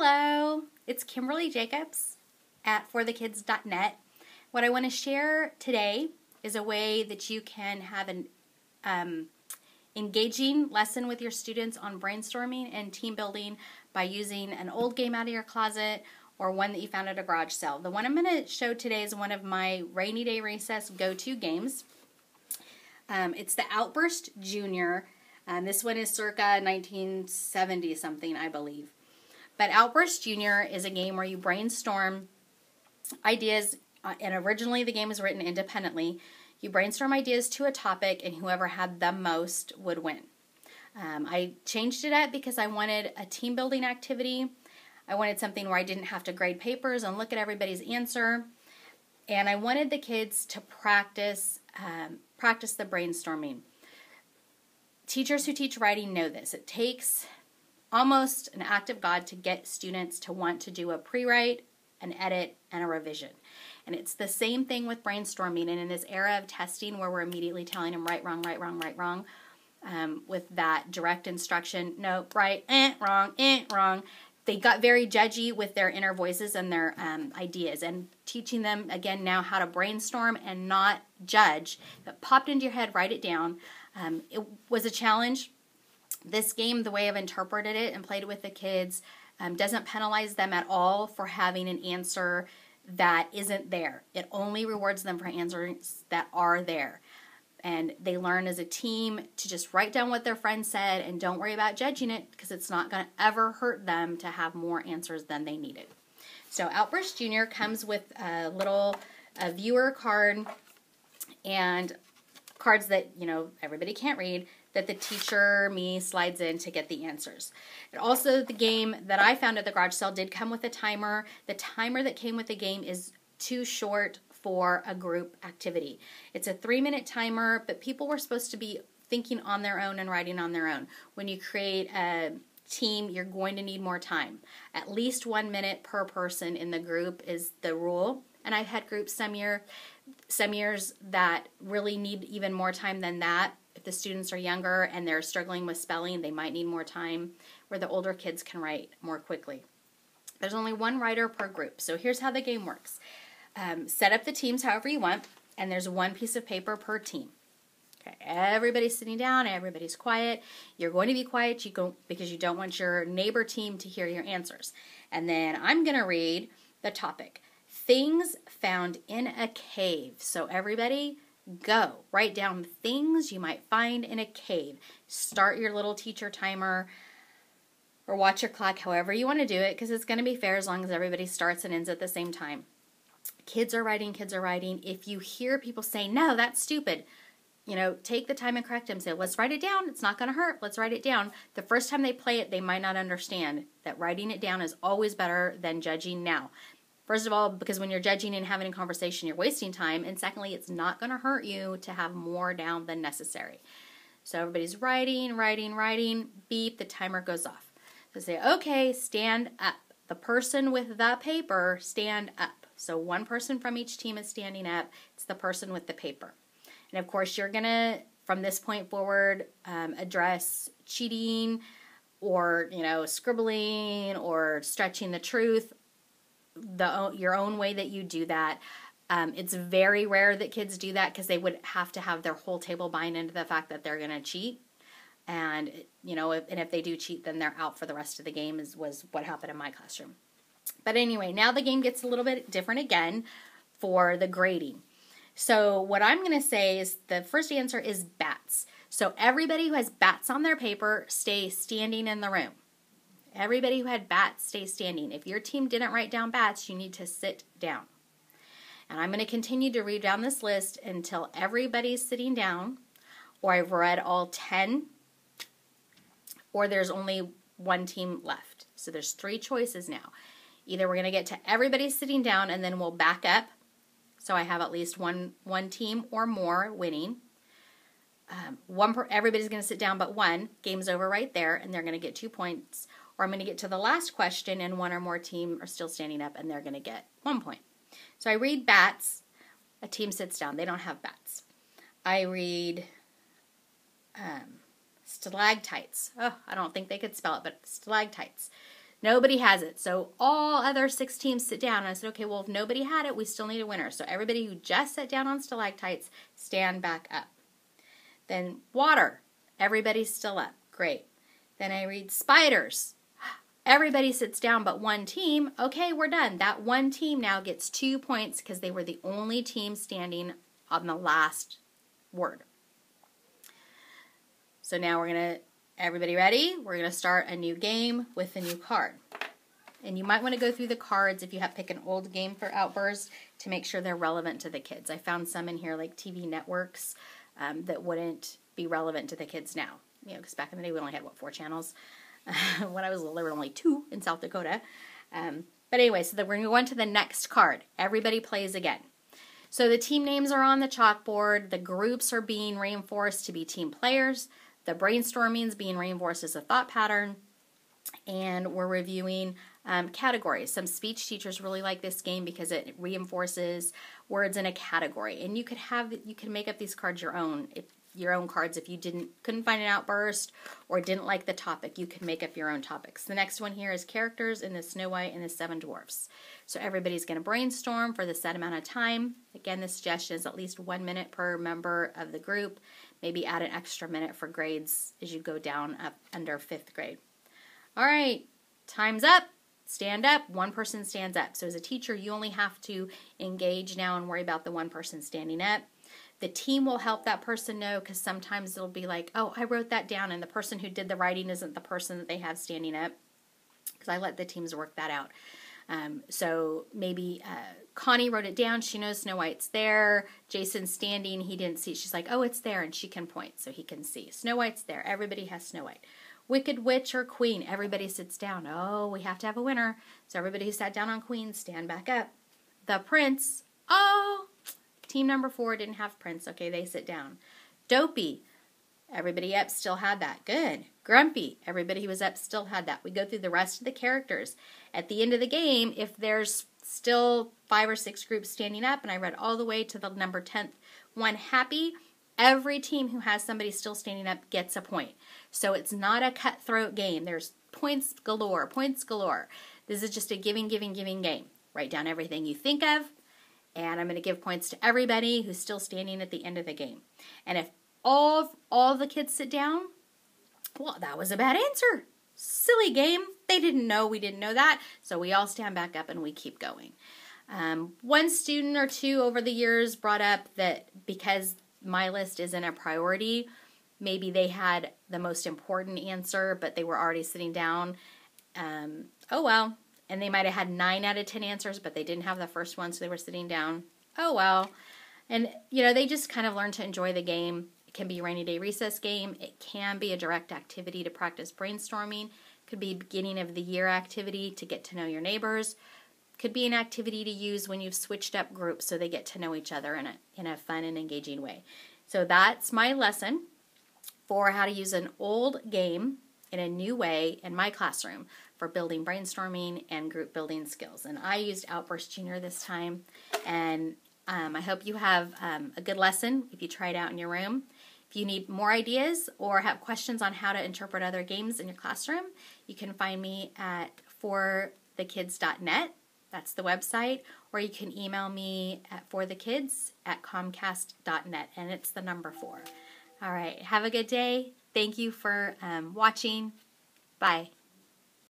Hello, it's Kimberly Jacobs at forthekids.net. What I want to share today is a way that you can have an engaging lesson with your students on brainstorming and team building by using an old game out of your closet or one that you found at a garage sale. The one I'm going to show today is one of my rainy day recess go-to games. It's the Outburst Junior. This one is circa 1970 something, I believe. But Outburst Junior is a game where you brainstorm ideas, and originally the game was written independently. You brainstorm ideas to a topic, and whoever had the most would win. I changed it up because I wanted a team building activity. I wanted something where I didn't have to grade papers and look at everybody's answer. And I wanted the kids to practice the brainstorming. Teachers who teach writing know this. It takes almost an act of God to get students to want to do a pre-write, an edit, and a revision. And it's the same thing with brainstorming. And in this era of testing where we're immediately telling them right, wrong, right, wrong, right, wrong, with that direct instruction, no, right, wrong, they got very judgy with their inner voices and their ideas. And teaching them, again, now how to brainstorm and not judge. If it popped into your head, write it down. It was a challenge. This game, the way I've interpreted it and played it with the kids, doesn't penalize them at all for having an answer that isn't there. It only rewards them for answers that are there. And they learn as a team to just write down what their friend said and don't worry about judging it because it's not going to ever hurt them to have more answers than they needed. So Outburst Junior comes with a little viewer card and cards that, everybody can't read, that the teacher, me, slides in to get the answers. And also the game that I found at the garage sale did come with a timer. The timer that came with the game is too short for a group activity. It's a 3-minute timer, but people were supposed to be thinking on their own and writing on their own. When you create a team, you're going to need more time. At least 1 minute per person in the group is the rule. And I've had groups some years that really need even more time than that. If the students are younger and they're struggling with spelling, they might need more time, where the older kids can write more quickly. There's only one writer per group. So here's how the game works. Set up the teams however you want, and there's one piece of paper per team. Okay, everybody's sitting down, everybody's quiet. You're going to be quiet because you don't want your neighbor team to hear your answers. And then I'm going to read the topic. Things found in a cave. So everybody go. Write down things you might find in a cave. Start your little teacher timer or watch your clock, however you want to do it, because it's going to be fair as long as everybody starts and ends at the same time. Kids are writing. If you hear people say, no, that's stupid, take the time and correct them. Say, let's write it down. It's not going to hurt. Let's write it down. The first time they play it, they might not understand that writing it down is always better than judging now. First of all, because when you're judging and having a conversation, you're wasting time. And secondly, it's not going to hurt you to have more down than necessary. So everybody's writing. Beep, the timer goes off. So say, okay, stand up. The person with the paper, stand up. So one person from each team is standing up. It's the person with the paper. And of course, you're going to, from this point forward, address cheating or, scribbling or stretching the truth your own way that you do that. It's very rare that kids do that because they would have to have their whole table buying into the fact that they're going to cheat. And, if they do cheat, then they're out for the rest of the game was what happened in my classroom. But anyway, now the game gets a little bit different again for the grading. So what I'm going to say is the first answer is bats. So everybody who has bats on their paper, stay standing in the room. Everybody who had bats, stay standing. If your team didn't write down bats, you need to sit down. And I'm going to continue to read down this list until everybody's sitting down, or I've read all 10, or there's only one team left. So there's 3 choices now. Either we're going to get to everybody sitting down and then we'll back up, so I have at least one team or more winning. Everybody's going to sit down but one. Game's over right there, and they're going to get 2 points. Or I'm going to get to the last question, and one or more team are still standing up, and they're going to get 1 point. So I read bats. A team sits down. They don't have bats. I read stalactites. Oh, I don't think they could spell it, but stalactites. Nobody has it. So all other 6 teams sit down. And I said, okay, well, if nobody had it, we still need a winner. So everybody who just sat down on stalactites, stand back up. Then water. Everybody's still up. Great. Then I read spiders. Everybody sits down but one team. Okay, we're done. That one team now gets 2 points because they were the only team standing on the last word. So now we're going to, everybody ready? We're going to start a new game with a new card. And you might want to go through the cards if you have pick an old game for Outburst to make sure they're relevant to the kids. I found some in here like TV networks that wouldn't be relevant to the kids now. You know, because back in the day we only had, 4 channels? When I was little, there were only 2 in South Dakota. But anyway, so we're going to go on to the next card. Everybody plays again. So the team names are on the chalkboard. The groups are being reinforced to be team players. The brainstorming is being reinforced as a thought pattern. And we're reviewing categories. Some speech teachers really like this game because it reinforces words in a category. And you can make up these cards your own cards if you couldn't find an Outburst or didn't like the topic. You can make up your own topics. The next one here is characters in the Snow White and the 7 Dwarfs. So everybody's going to brainstorm for the set amount of time. Again, the suggestion is at least 1 minute per member of the group. Maybe add an extra minute for grades as you go down up under 5th grade. All right, time's up. Stand up. One person stands up. So as a teacher, you only have to engage now and worry about the one person standing up. The team will help that person know because sometimes it'll be like, oh, I wrote that down, and the person who did the writing isn't the person that they have standing up, because I let the teams work that out. So maybe Connie wrote it down. She knows Snow White's there. Jason's standing. He didn't see. She's like, oh, it's there, and she can point so he can see. Snow White's there. Everybody has Snow White. Wicked Witch or Queen. Everybody sits down. Oh, we have to have a winner. So everybody who sat down on Queen, stand back up. The Prince. Oh, team number 4 didn't have Prince. Okay, they sit down. Dopey. Everybody up still had that. Good. Grumpy. Everybody who was up still had that. We go through the rest of the characters. At the end of the game, if there's still 5 or 6 groups standing up, and I read all the way to the number 10th one, happy, every team who has somebody still standing up gets a point. So it's not a cutthroat game. There's points galore, points galore. This is just a giving game. Write down everything you think of, and I'm going to give points to everybody who's still standing at the end of the game. And if all the kids sit down, well, that was a bad answer. Silly game. They didn't know we didn't know that, so we all stand back up and we keep going. One student or 2 over the years brought up that because my list isn't a priority, maybe they had the most important answer, but they were already sitting down. Oh, well. And they might have had 9 out of 10 answers, but they didn't have the first one, so they were sitting down. Oh, well. And, they just kind of learn to enjoy the game. It can be a rainy day recess game. It can be a direct activity to practice brainstorming. It could be a beginning of the year activity to get to know your neighbors. It could be an activity to use when you've switched up groups so they get to know each other in a fun and engaging way. So that's my lesson for how to use an old game in a new way in my classroom for building brainstorming and group building skills. And I used Outburst Junior this time, and I hope you have a good lesson if you try it out in your room. If you need more ideas or have questions on how to interpret other games in your classroom, you can find me at forthekids.net. That's the website. Or you can email me at forthekids@comcast.net, and it's the number 4. All right. Have a good day. Thank you for watching. Bye.